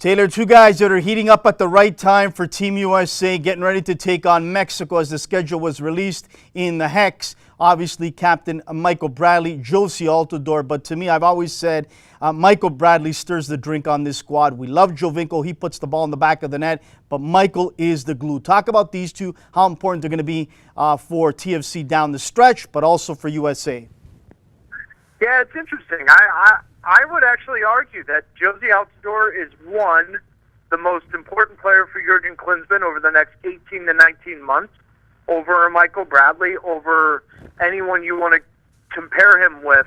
Taylor, two guys that are heating up at the right time for Team USA, getting ready to take on Mexico as the schedule was released in the Hex. Obviously, Captain Michael Bradley, Josie Altidore, but to me, I've always said Michael Bradley stirs the drink on this squad. We love Giovinco. He puts the ball in the back of the net, but Michael is the glue. Talk about these two, how important they're going to be for TFC down the stretch, but also for USA. Yeah, it's interesting. I would actually argue that Josie Altidore is the most important player for Jurgen Klinsmann over the next 18 to 19 months, over Michael Bradley, over anyone you want to compare him with.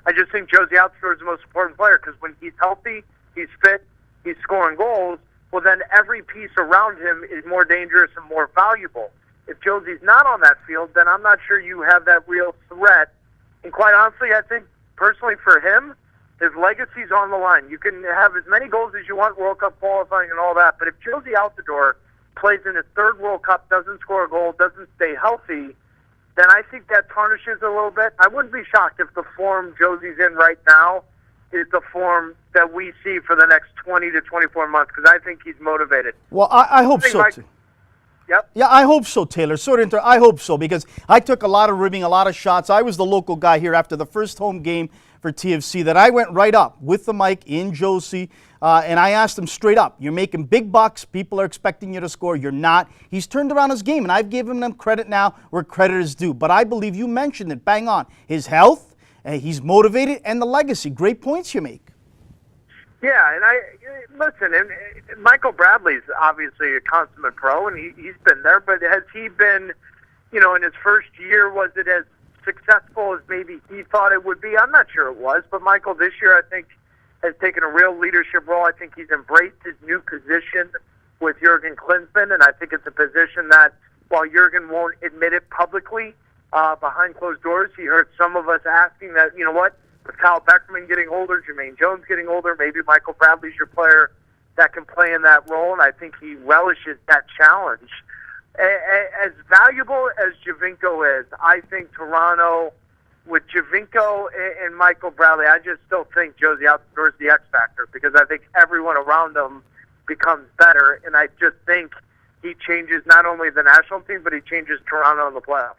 I just think Josie Altidore is the most important player because when he's healthy, he's fit, he's scoring goals, well then every piece around him is more dangerous and more valuable. If Josie's not on that field, then I'm not sure you have that real threat. And quite honestly, I think personally for him, his legacy's on the line. You can have as many goals as you want, World Cup qualifying and all that, but if Josie Altidore plays in his third World Cup, doesn't score a goal, doesn't stay healthy, then I think that tarnishes a little bit. I wouldn't be shocked if the form Josie's in right now is the form that we see for the next 20 to 24 months, because I think he's motivated. Well, I hope so, too. Yep. Yeah, I hope so, Taylor. I hope so, because I took a lot of ribbing, a lot of shots. I was the local guy here after the first home game for TFC that I went right up with the mic in Josie, and I asked him straight up, you're making big bucks, people are expecting you to score, you're not. He's turned around his game, and I've given him credit now where credit is due. But I believe you mentioned it, bang on. His health, he's motivated, and the legacy. Great points you make. Yeah, and listen, and Michael Bradley's obviously a consummate pro, and he's been there, but has he been, in his first year, was it as successful as maybe he thought it would be? I'm not sure it was, but Michael this year, I think, has taken a real leadership role. I think he's embraced his new position with Jurgen Klinsmann, and I think it's a position that, while Jurgen won't admit it publicly, behind closed doors, he heard some of us asking that, with Kyle Beckerman getting older, Jermaine Jones getting older, maybe Michael Bradley's your player that can play in that role, and I think he relishes that challenge. As valuable as Giovinco is, I think Toronto, with Giovinco and Michael Bradley, I just still think Josie Altidore is the X factor, because I think everyone around him becomes better, and I just think he changes not only the national team, but he changes Toronto in the playoffs.